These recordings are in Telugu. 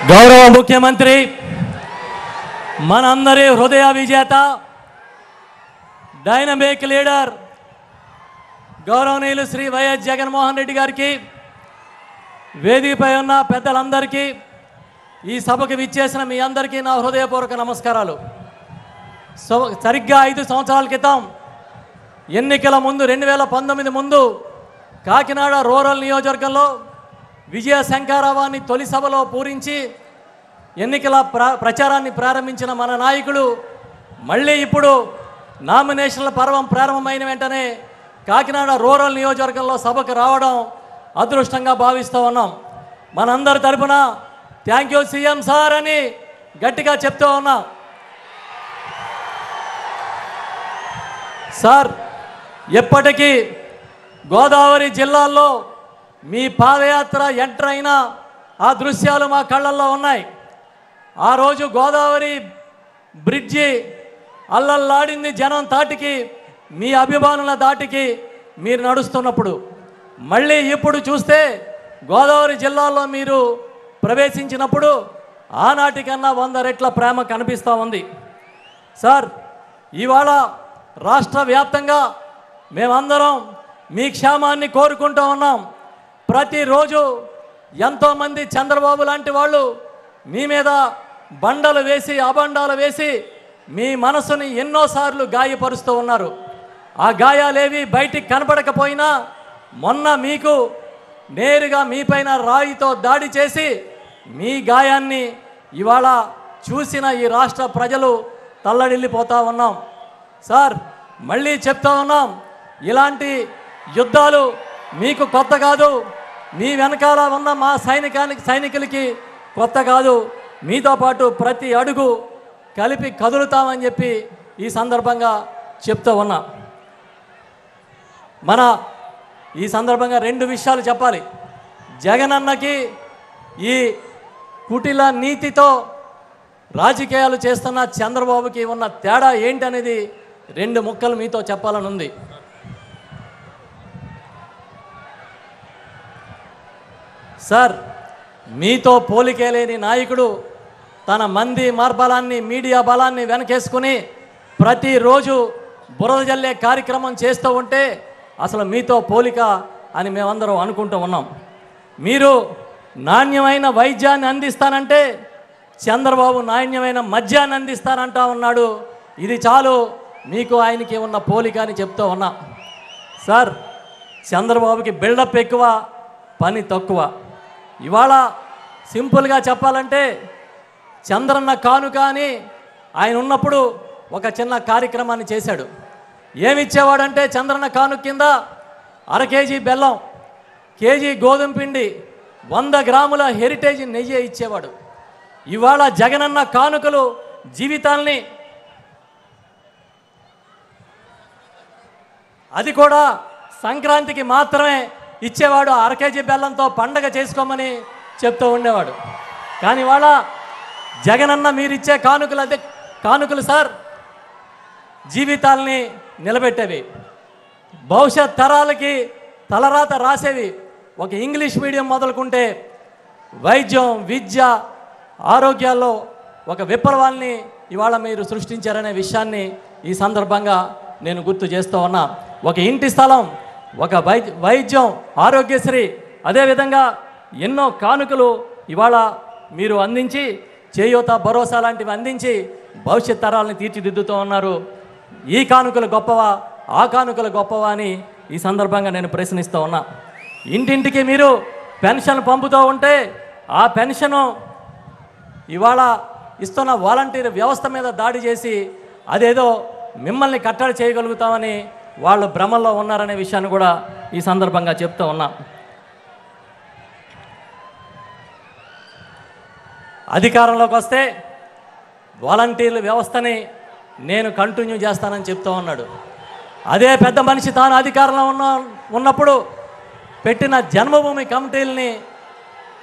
గౌరవ ముఖ్యమంత్రి మనందరి హృదయ విజేత డైనమిక్ లీడర్ గౌరవనీయులు శ్రీ వైఎస్ జగన్మోహన్ రెడ్డి గారికి, వేదికపై ఉన్న పెద్దలందరికీ, ఈ సభకు విచ్చేసిన మీ అందరికీ నా హృదయపూర్వక నమస్కారాలు. సరిగ్గా 5 సంవత్సరాల క్రితం ఎన్నికల ముందు 2019 ముందు కాకినాడ రూరల్ నియోజకవర్గంలో విజయ శంకరావాన్ని తొలి సభలో పూరించి ఎన్నికల ప్రచారాన్ని ప్రారంభించిన మన నాయకులు మళ్ళీ ఇప్పుడు నామినేషన్ల పర్వం ప్రారంభమైన వెంటనే కాకినాడ రూరల్ నియోజకవర్గంలో సభకు రావడం అదృష్టంగా భావిస్తూ ఉన్నాం. మనందరి తరపున థ్యాంక్ యూ సీఎం సార్ అని గట్టిగా చెప్తూ ఉన్నాం. సార్, ఎప్పటికీ గోదావరి జిల్లాల్లో మీ పాదయాత్ర ఎంటర్ అయిన ఆ దృశ్యాలు మా కళ్ళల్లో ఉన్నాయి. ఆ రోజు గోదావరి బ్రిడ్జి అల్లల్లాడింది జనం తాటికి, మీ అభిమానుల దాటికి మీరు నడుస్తున్నప్పుడు. మళ్ళీ ఇప్పుడు చూస్తే గోదావరి జిల్లాలో మీరు ప్రవేశించినప్పుడు ఆనాటికన్నా 100 రెట్ల ప్రేమ కనిపిస్తూ ఉంది. సార్, ఇవాళ రాష్ట్ర వ్యాప్తంగా మేమందరం మీ క్షేమాన్ని కోరుకుంటూ ఉన్నాం. ప్రతిరోజు ఎంతోమంది చంద్రబాబు లాంటి వాళ్ళు మీ మీద బండలు వేసి అబండాలు వేసి మీ మనసుని ఎన్నోసార్లు గాయపరుస్తూ ఉన్నారు. ఆ గాయాలేవి బయటికి కనపడకపోయినా మొన్న మీకు నేరుగా మీపైన రాయితో దాడి చేసి మీ గాయాన్ని ఇవాళ చూసిన ఈ రాష్ట్ర ప్రజలు తల్లడిల్లిపోతూ ఉన్నాం. సార్, మళ్ళీ చెప్తా ఉన్నాం, ఇలాంటి యుద్ధాలు మీకు కొత్త కాదు, మీ వెనకాల ఉన్న మా సైనికులకి కొత్త కాదు. మీతో పాటు ప్రతి అడుగు కలిపి కదులుతామని చెప్పి ఈ సందర్భంగా చెప్తూ ఉన్నా. ఈ సందర్భంగా 2 విషయాలు చెప్పాలి. జగనన్నకి ఈ కుటిల నీతితో రాజకీయాలు చేస్తున్న చంద్రబాబుకి ఉన్న తేడా ఏంటనేది 2 ముక్కలు మీతో చెప్పాలని ఉంది. సార్, మీతో పోలికే లేని నాయకుడు తన మంది మార్బలాన్ని, మీడియా బలాన్ని వెనకేసుకుని ప్రతిరోజు బురద జల్లే కార్యక్రమం చేస్తూ ఉంటే అసలు మీతో పోలిక అని మేమందరం అనుకుంటూ ఉన్నాం. మీరు నాణ్యమైన వైద్యాన్ని అందిస్తానంటే చంద్రబాబు నాణ్యమైన మద్యాన్ని అందిస్తానంటా ఉన్నాడు. ఇది చాలు మీకు ఆయనకి ఉన్న పోలిక అని చెప్తూ ఉన్నా. సార్, చంద్రబాబుకి బిల్డప్ ఎక్కువ, పని తక్కువ. ఇవాళ సింపుల్గా చెప్పాలంటే చంద్రన్న కానుక అని ఆయన ఉన్నప్పుడు ఒక చిన్న కార్యక్రమాన్ని చేశాడు. ఏమిచ్చేవాడంటే చంద్రన్న కానుక కింద 1/2 కేజీ బెల్లం, కేజీ గోధుమ పిండి, 100 గ్రాముల హెరిటేజ్ నెయ్యి ఇచ్చేవాడు. ఇవాళ జగనన్న కానుకలు జీవితాల్ని, అది కూడా సంక్రాంతికి మాత్రమే ఇచ్చేవాడు. 1/2 కేజీ బెల్లంతో పండగ చేసుకోమని చెప్తూ ఉండేవాడు. కానీ ఇవాళ జగనన్న మీరిచ్చే కానుకలు సార్ జీవితాల్ని నిలబెట్టేవి, భవిష్యత్ తరాలకి తలరాత రాసేవి. ఒక ఇంగ్లీష్ మీడియం మొదలుకుంటే వైద్యం, విద్య, ఆరోగ్యాల్లో ఒక విప్లవాన్ని ఇవాళ మీరు సృష్టించారనే విషయాన్ని ఈ సందర్భంగా నేను గుర్తు చేస్తూ ఉన్నా. ఒక ఇంటి స్థలం, ఒక వైద్యం, ఆరోగ్యశ్రీ, అదేవిధంగా ఎన్నో కానుకలు ఇవాళ మీరు అందించి, చేయూత, భరోసా లాంటివి అందించి భవిష్యత్ తరాలని తీర్చిదిద్దుతూ ఉన్నారు. ఈ కానుకలు గొప్పవా, ఆ కానుకలు గొప్పవా అని ఈ సందర్భంగా నేను ప్రశ్నిస్తూ ఉన్నా. ఇంటింటికి మీరు పెన్షన్ పంపుతూ ఉంటే ఆ పెన్షను ఇవాళ ఇస్తున్న వాలంటీర్ వ్యవస్థ మీద దాడి చేసి అదేదో మిమ్మల్ని కట్టడి చేయగలుగుతామని వాళ్ళు భ్రమల్లో ఉన్నారనే విషయాన్ని కూడా ఈ సందర్భంగా చెప్తూ ఉన్నా. అధికారంలోకి వస్తే వాలంటీర్ల వ్యవస్థని నేను కంటిన్యూ చేస్తానని చెప్తూ ఉన్నాడు. అదే పెద్ద మనిషి తాను అధికారంలో ఉన్నప్పుడు పెట్టిన జన్మభూమి కమిటీలని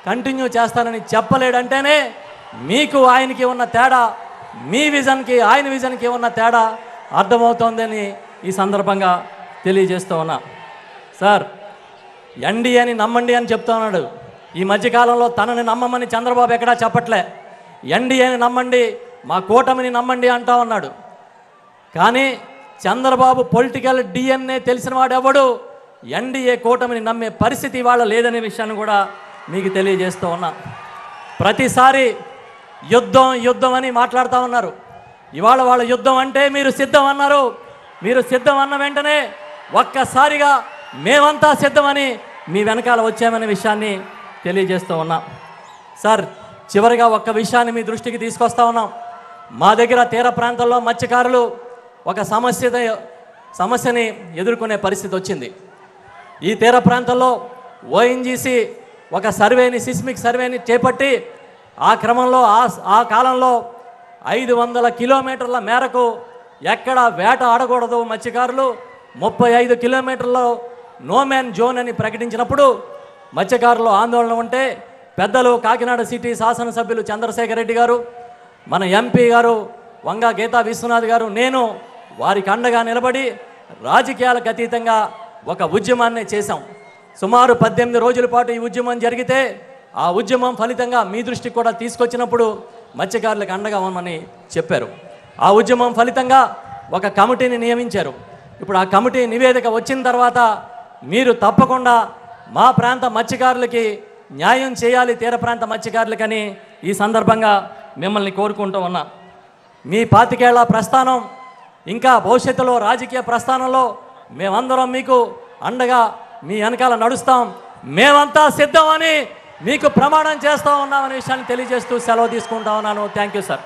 కంటిన్యూ చేస్తానని చెప్పలేడంటేనే మీకు ఆయనకి ఉన్న తేడా, మీ విజన్కి ఆయన విజన్కి ఉన్న తేడా అర్థమవుతోందని ఈ సందర్భంగా తెలియజేస్తూ ఉన్నా. సార్, ఎన్డీఏని నమ్మండి అని చెప్తా ఉన్నాడు. ఈ మధ్యకాలంలో తనని నమ్మమని చంద్రబాబు ఎక్కడా చెప్పట్లే. ఎన్డీఏని నమ్మండి, మా కూటమిని నమ్మండి అంటా ఉన్నాడు. కానీ చంద్రబాబు పొలిటికల్ డిఎన్ఏ తెలిసిన వాడెవడు ఎన్డీఏ కూటమిని నమ్మే పరిస్థితి ఇవాళ లేదనే విషయాన్ని కూడా మీకు తెలియజేస్తూ ఉన్నా. ప్రతిసారి యుద్ధం యుద్ధం అని మాట్లాడుతూ ఉన్నారు. ఇవాళ వాళ్ళ యుద్ధం అంటే మీరు సిద్ధం అన్నారు. మీరు సిద్ధం అన్న వెంటనే ఒక్కసారిగా మేమంతా సిద్ధమని మీ వెనకాల వచ్చామనే విషయాన్ని తెలియజేస్తూ ఉన్నాం. సార్, చివరిగా ఒక్క విషయాన్ని మీ దృష్టికి తీసుకొస్తా ఉన్నాం. మా దగ్గర తీర ప్రాంతంలో మత్స్యకారులు ఒక సమస్యని ఎదుర్కొనే పరిస్థితి వచ్చింది. ఈ తీర ప్రాంతంలో ఓఎన్జీసీ ఒక సిస్మిక్ సర్వేని చేపట్టి ఆ క్రమంలో ఆ కాలంలో 500 కిలోమీటర్ల మేరకు ఎక్కడ వేట ఆడకూడదు మత్స్యకారులు, 35 కిలోమీటర్లో నోమ్యాన్ జోన్ అని ప్రకటించినప్పుడు మత్స్యకారులు ఆందోళన ఉంటే పెద్దలు కాకినాడ సిటీ శాసనసభ్యులు చంద్రశేఖర్ రెడ్డి గారు, మన ఎంపీ గారు వంగా గీతా విశ్వనాథ్ గారు, నేను వారికి అండగా నిలబడి రాజకీయాలకు అతీతంగా ఒక ఉద్యమాన్ని చేశాం. సుమారు 18 రోజుల పాటు ఈ ఉద్యమం జరిగితే ఆ ఉద్యమం ఫలితంగా మీ దృష్టికి కూడా తీసుకొచ్చినప్పుడు మత్స్యకారులకు అండగా ఉండమని చెప్పారు. ఆ ఉద్యమం ఫలితంగా ఒక కమిటీని నియమించారు. ఇప్పుడు ఆ కమిటీ నివేదిక వచ్చిన తర్వాత మీరు తప్పకుండా మా ప్రాంత మత్స్యకారులకి న్యాయం చేయాలి, తీర ప్రాంత మత్స్యకారులకని ఈ సందర్భంగా మిమ్మల్ని కోరుకుంటూ ఉన్నా. మీ 25 ఏళ్ల ప్రస్థానం ఇంకా భవిష్యత్తులో రాజకీయ ప్రస్థానంలో మేమందరం మీకు అండగా మీ వెనకాల నడుస్తాం. మేమంతా సిద్ధమని మీకు ప్రమాణం చేస్తూ ఉన్నామనే విషయాన్ని తెలియజేస్తూ సెలవు తీసుకుంటా ఉన్నాను. Thank you sir.